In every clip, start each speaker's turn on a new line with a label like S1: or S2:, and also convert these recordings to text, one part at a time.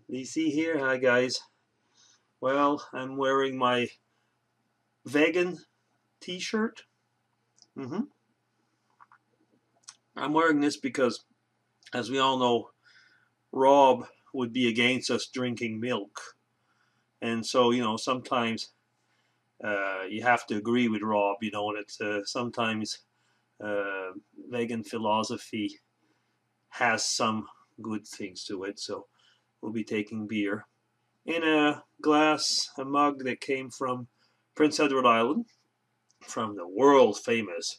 S1: You see here, hi guys. Well, I'm wearing my vegan t-shirt. I'm wearing this because, as we all know, Rob would be against us drinking milk. And so, sometimes you have to agree with Rob, and it's sometimes uh, vegan philosophy has some good things to it. So we'll be taking beer in a mug that came from Prince Edward Island, from the world famous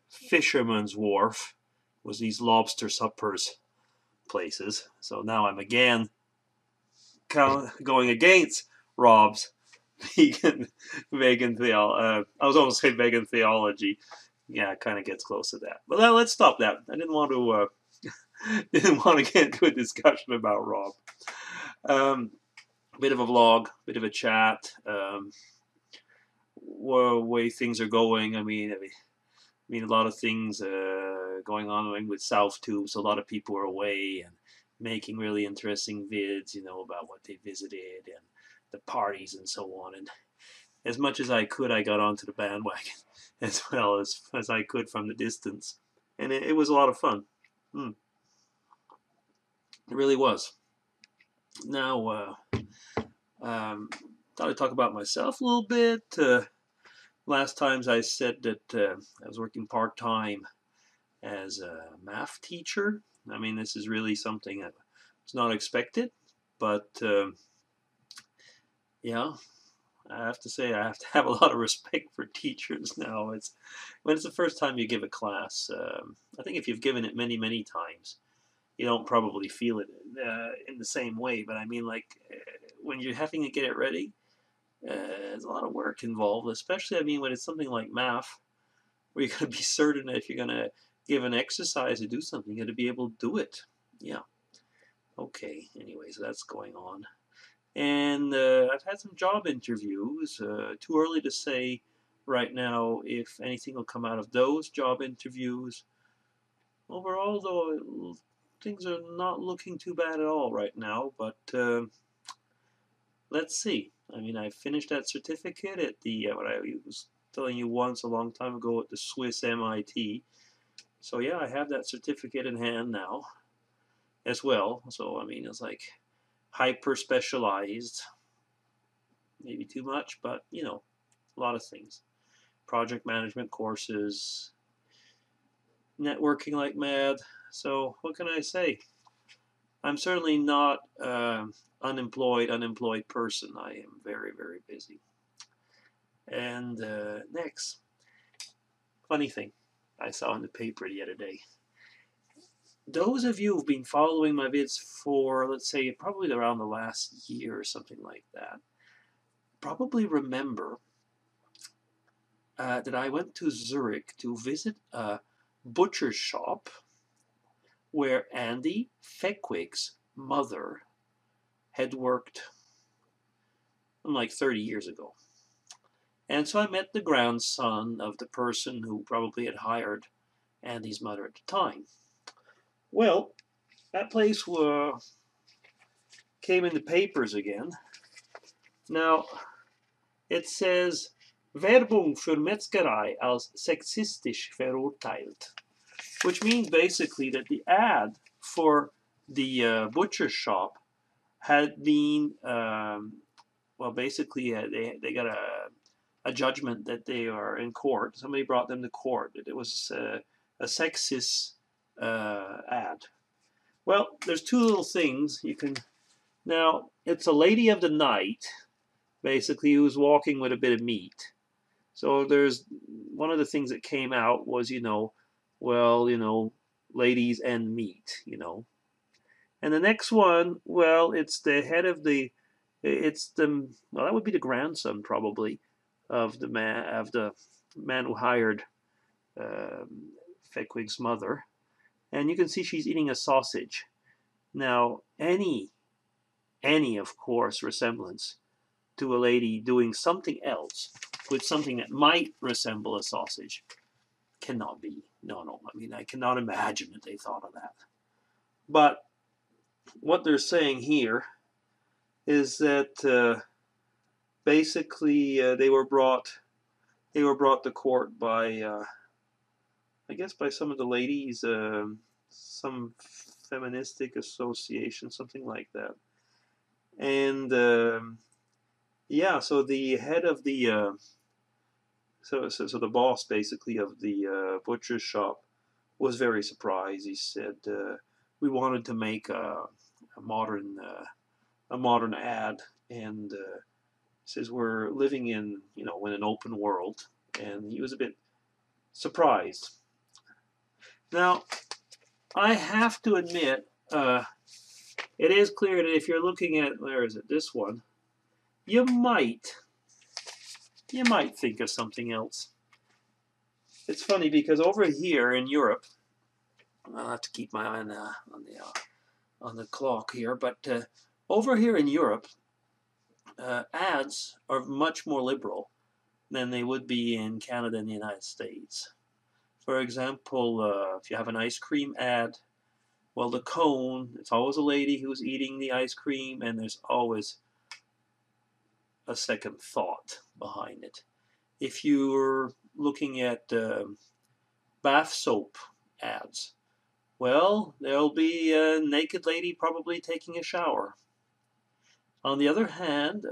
S1: Fisherman's Wharf, was these lobster suppers places. So now I'm again going against Rob's vegan theology. I was almost saying vegan theology. Yeah, it kind of gets close to that. But let's stop that. I didn't want to get into a discussion about Rob. Bit of a vlog, bit of a chat. Way things are going. I mean, a lot of things going on with South Tubes. A lot of people are away and making really interesting vids, about what they visited and the parties and so on. And as much as I could, I got onto the bandwagon as well as I could from the distance. And it was a lot of fun. It really was. Now, thought I'd talk about myself a little bit. Last times I said that I was working part-time as a math teacher. I mean, this is really something that was not expected, but yeah, I have to say I have to have a lot of respect for teachers now. When it's the first time you give a class. I think if you've given it many, many times, you don't probably feel it in the same way. But I mean, when you're having to get it ready, there's a lot of work involved, especially, when it's something like math, where you're going to be certain that if you're going to give an exercise or do something, you're going to be able to do it. Yeah. Okay. Anyway, so that's going on. And I've had some job interviews. Too early to say right now if anything will come out of those job interviews. Overall, though, things are not looking too bad at all right now, but let's see. I finished that certificate at the what I was telling you once a long time ago at the Swiss MIT. So yeah, I have that certificate in hand now as well. So it's like hyper specialized, maybe too much, but a lot of things. Project management courses, networking like mad. So what can I say? I'm certainly not unemployed person. I am very, very busy. And next, funny thing I saw in the paper the other day. Those of you who've been following my vids for, let's say, probably around the last year or something like that, probably remember that I went to Zurich to visit a butcher shop where Andy Fehquig's mother had worked like 30 years ago. And so I met the grandson of the person who probably had hired Andy's mother at the time. Well, that place came in the papers again. Now, it says Werbung für Metzgerei als sexistisch verurteilt, which means basically that the ad for the butcher shop had been, basically they got a judgment that they are in court. Somebody brought them to court. That it was a sexist ad. Well, there's two little things you can. Now, it's a lady of the night, basically, who's walking with a bit of meat. So there's one of the things that came out was, ladies and meat, And the next one, it's the head of that would be the grandson probably of the man who hired Fehquig's mother. And you can see she's eating a sausage. Now, any, of course, resemblance to a lady doing something else with something that might resemble a sausage cannot be. No. I cannot imagine that they thought of that. But what they're saying here is that basically they were brought to court by I guess by some of the ladies, some feministic association, something like that. And yeah, so the head of the so the boss basically of the butcher's shop was very surprised. He said, "We wanted to make a modern ad, and says we're living in in an open world," and he was a bit surprised. Now, I have to admit, it is clear that if you're looking at, where is it, this one, you might think of something else. It's funny because over here in Europe, I'll have to keep my eye on the clock here, but over here in Europe, ads are much more liberal than they would be in Canada and the United States. For example, if you have an ice cream ad, well, the cone, it's always a lady who's eating the ice cream, and there's always a second thought behind it. If you're looking at bath soap ads, well, there'll be a naked lady probably taking a shower. On the other hand,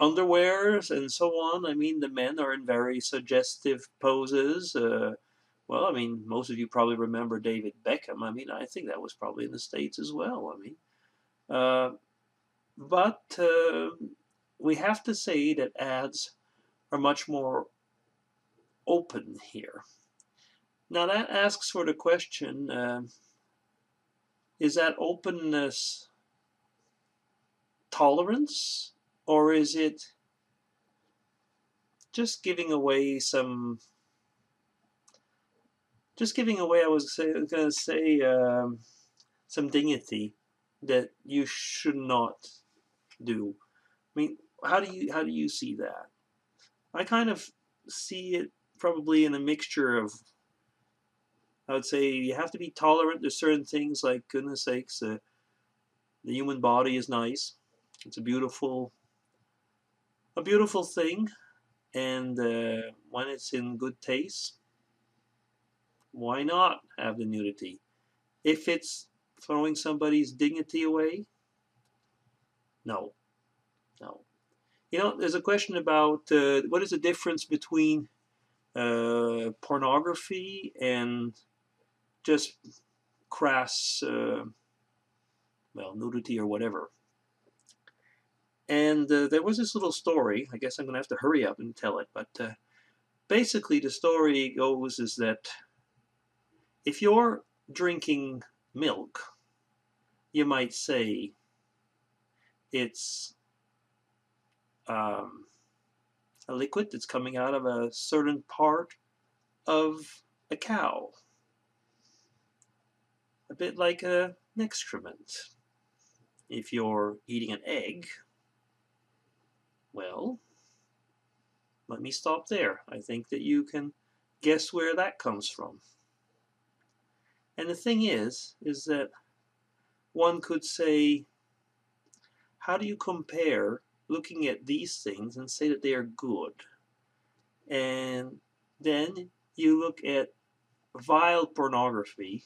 S1: underwears and so on, I mean, the men are in very suggestive poses. Well, I mean, most of you probably remember David Beckham. I mean, I think that was probably in the States as well. I mean, but we have to say that ads are much more open here. Now that asks for the question, is that openness tolerance, or is it just giving away some, I was going to say, some dignity that you should not do? I mean, how do you see that? I kind of see it probably in a mixture of, I would say you have to be tolerant to certain things, like, goodness sakes, the human body is nice. It's a beautiful thing, and when it's in good taste, why not have the nudity? If it's throwing somebody's dignity away, no. There's a question about what is the difference between pornography and just crass, nudity or whatever. And there was this little story. I guess I'm going to have to hurry up and tell it, but basically the story goes is that if you're drinking milk, you might say it's a liquid that's coming out of a certain part of a cow, a bit like an excrement. If you're eating an egg, well, let me stop there. I think that you can guess where that comes from. And the thing is that one could say, how do you compare looking at these things and say that they are good? And then you look at vile pornography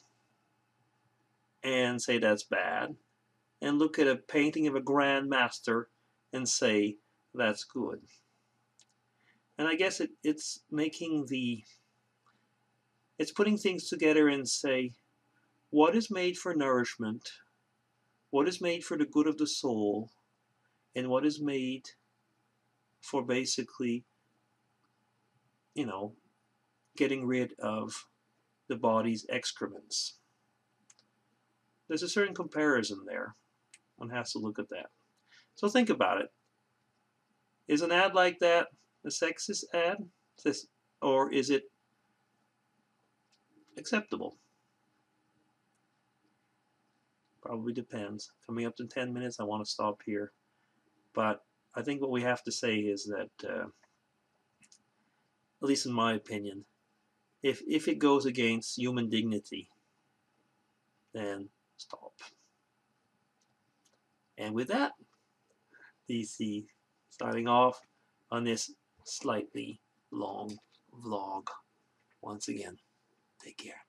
S1: and say that's bad, and look at a painting of a grand master and say that's good. And I guess it's putting things together and say, what is made for nourishment, what is made for the good of the soul, and what is made for basically, getting rid of the body's excrements. There's a certain comparison there. One has to look at that. So think about it. Is an ad like that a sexist ad? Or is it acceptable? Probably depends. Coming up to 10 minutes, I want to stop here. But I think what we have to say is that, at least in my opinion, if it goes against human dignity, then stop. And with that, DC starting off on this slightly long vlog. Once again, take care.